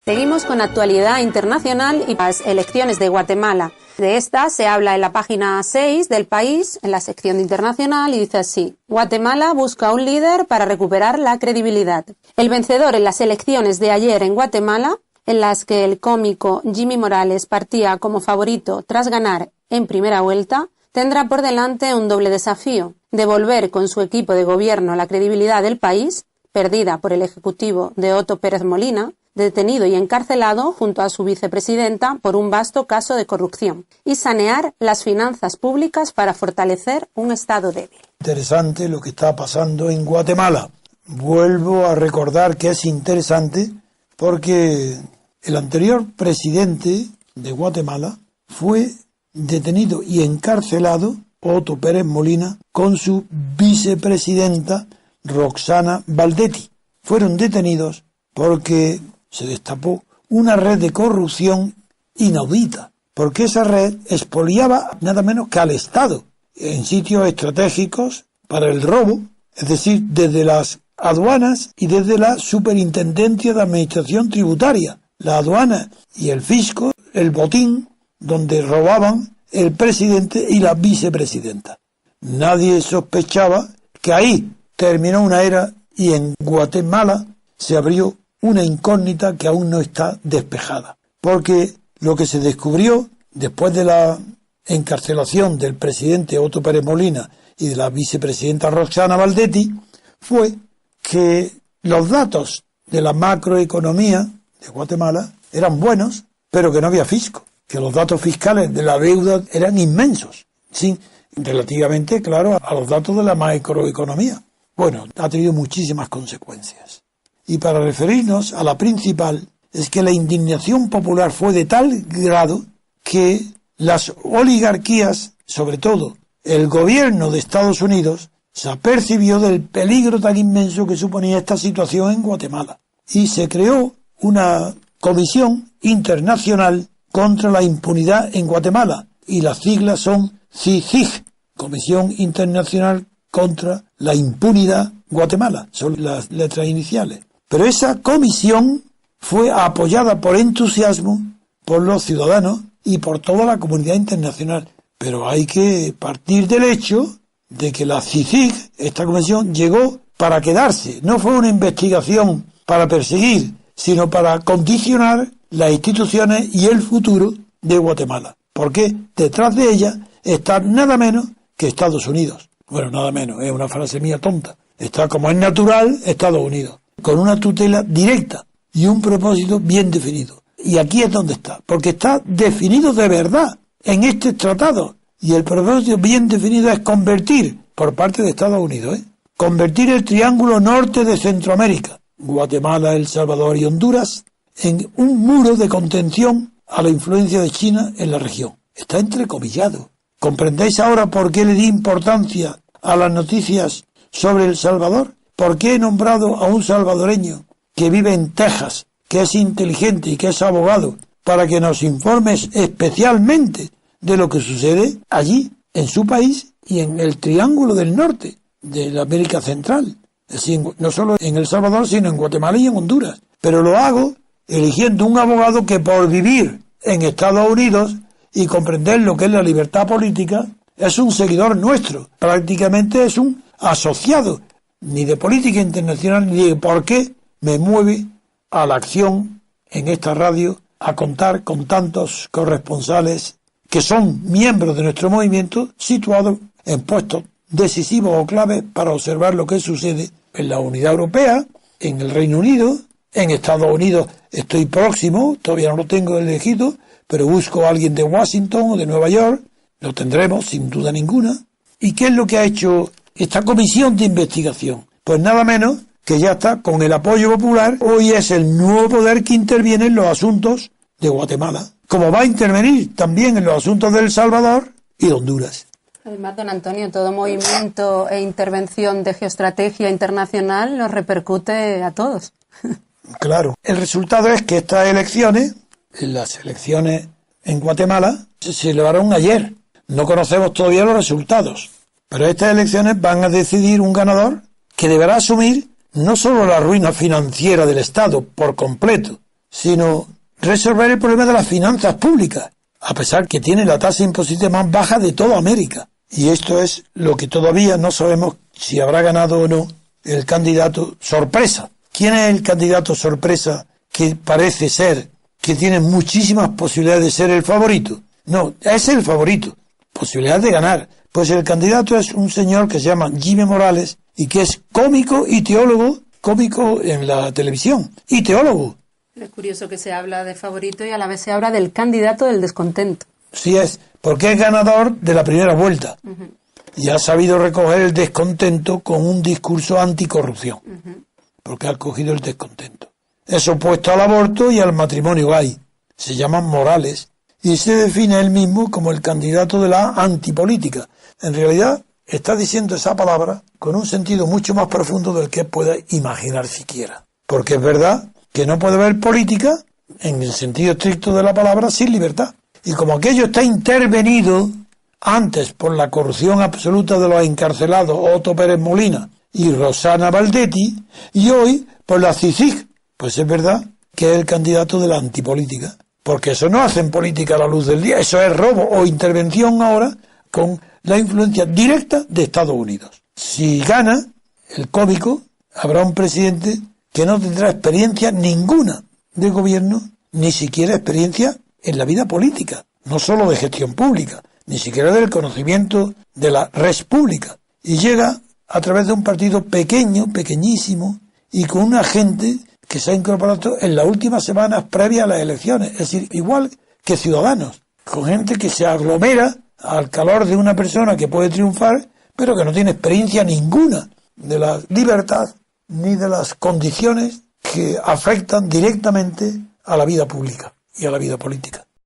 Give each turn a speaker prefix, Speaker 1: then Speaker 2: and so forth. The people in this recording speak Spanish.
Speaker 1: Seguimos con actualidad internacional y las elecciones de Guatemala. De estas se habla en la página 6 del País, en la sección de internacional, y dice así: Guatemala busca un líder para recuperar la credibilidad. El vencedor en las elecciones de ayer en Guatemala, en las que el cómico Jimmy Morales partía como favorito tras ganar en primera vuelta, tendrá por delante un doble desafío: devolver con su equipo de gobierno la credibilidad del país, perdida por el ejecutivo de Otto Pérez Molina, detenido y encarcelado junto a su vicepresidenta por un vasto caso de corrupción, y sanear las finanzas públicas para fortalecer un Estado débil.
Speaker 2: Interesante lo que está pasando en Guatemala. Vuelvo a recordar que es interesante porque el anterior presidente de Guatemala fue detenido y encarcelado, Otto Pérez Molina, con su vicepresidenta Roxana Baldetti. Fueron detenidos porque se destapó una red de corrupción inaudita, porque esa red expoliaba nada menos que al Estado en sitios estratégicos para el robo, es decir, desde las aduanas y desde la Superintendencia de Administración Tributaria, la aduana y el fisco, el botín donde robaban el presidente y la vicepresidenta. Nadie sospechaba que ahí terminó una era y en Guatemala se abrió una incógnita que aún no está despejada, porque lo que se descubrió después de la encarcelación del presidente Otto Pérez Molina y de la vicepresidenta Roxana Baldetti fue que los datos de la macroeconomía de Guatemala eran buenos, pero que no había fisco, que los datos fiscales de la deuda eran inmensos, sí, relativamente, claro, a los datos de la macroeconomía. Bueno, ha tenido muchísimas consecuencias. Y para referirnos a la principal, es que la indignación popular fue de tal grado que las oligarquías, sobre todo el gobierno de Estados Unidos, se apercibió del peligro tan inmenso que suponía esta situación en Guatemala. Y se creó una comisión internacional contra la impunidad en Guatemala. Y las siglas son CICIG, Comisión Internacional contra la Impunidad Guatemala. Son las letras iniciales. Pero esa comisión fue apoyada por entusiasmo por los ciudadanos y por toda la comunidad internacional. Pero hay que partir del hecho de que la CICIG, esta comisión, llegó para quedarse. No fue una investigación para perseguir, sino para condicionar las instituciones y el futuro de Guatemala. Porque detrás de ella está nada menos que Estados Unidos. Bueno, nada menos, es una frase mía tonta. Está, como es natural, Estados Unidos, con una tutela directa y un propósito bien definido. Y aquí es donde está, porque está definido de verdad en este tratado. Y el propósito bien definido es convertir, por parte de Estados Unidos, convertir el triángulo norte de Centroamérica, Guatemala, El Salvador y Honduras, en un muro de contención a la influencia de China en la región. Está entrecomillado. ¿Comprendéis ahora por qué le di importancia a las noticias sobre El Salvador? ¿Por qué he nombrado a un salvadoreño que vive en Texas, que es inteligente y que es abogado, para que nos informes especialmente de lo que sucede allí, en su país y en el Triángulo del Norte de la América Central? Es decir, no solo en El Salvador, sino en Guatemala y en Honduras. Pero lo hago eligiendo un abogado que, por vivir en Estados Unidos y comprender lo que es la libertad política, es un seguidor nuestro, prácticamente es un asociado, ni de política internacional, ni de por qué me mueve a la acción en esta radio a contar con tantos corresponsales que son miembros de nuestro movimiento, situados en puestos decisivos o claves para observar lo que sucede en la Unidad Europea, en el Reino Unido, en Estados Unidos. Estoy próximo, todavía no lo tengo elegido, pero busco a alguien de Washington o de Nueva York, lo tendremos sin duda ninguna. ¿Y qué es lo que ha hecho esta comisión de investigación? Pues nada menos que ya está con el apoyo popular. Hoy es el nuevo poder que interviene en los asuntos de Guatemala, como va a intervenir también en los asuntos de El Salvador y de Honduras.
Speaker 1: Además, don Antonio, todo movimiento e intervención de geoestrategia internacional nos repercute a todos.
Speaker 2: Claro. El resultado es que estas elecciones, las elecciones en Guatemala, se celebraron ayer. No conocemos todavía los resultados, pero estas elecciones van a decidir un ganador que deberá asumir no solo la ruina financiera del Estado por completo, sino resolver el problema de las finanzas públicas, a pesar que tiene la tasa impositiva más baja de toda América. Y esto es lo que todavía no sabemos si habrá ganado o no el candidato sorpresa. ¿Quién es el candidato sorpresa que parece ser, que tiene muchísimas posibilidades de ser el favorito? No, es el favorito, posibilidad de ganar. Pues el candidato es un señor que se llama Jimmy Morales y que es cómico y teólogo, cómico en la televisión y teólogo.
Speaker 1: Es curioso que se habla de favorito y a la vez se habla del candidato del descontento.
Speaker 2: Sí es, porque es ganador de la primera vuelta. Y ha sabido recoger el descontento con un discurso anticorrupción. Porque ha cogido el descontento. Es opuesto al aborto y al matrimonio gay. Se llaman Morales. Y se define él mismo como el candidato de la antipolítica. En realidad, está diciendo esa palabra con un sentido mucho más profundo del que pueda imaginar siquiera. Porque es verdad que no puede haber política, en el sentido estricto de la palabra, sin libertad. Y como aquello está intervenido antes por la corrupción absoluta de los encarcelados Otto Pérez Molina y Rosana Baldetti, y hoy por la CICIG, pues es verdad que es el candidato de la antipolítica. Porque eso no hacen política a la luz del día, eso es robo o intervención ahora con la influencia directa de Estados Unidos. Si gana el cómico, habrá un presidente que no tendrá experiencia ninguna de gobierno, ni siquiera experiencia en la vida política, no solo de gestión pública, ni siquiera del conocimiento de la res pública. Y llega a través de un partido pequeño, pequeñísimo, y con una gente que se ha incorporado en las últimas semanas previas a las elecciones, es decir, igual que Ciudadanos, con gente que se aglomera al calor de una persona que puede triunfar, pero que no tiene experiencia ninguna de la libertad ni de las condiciones que afectan directamente a la vida pública y a la vida política.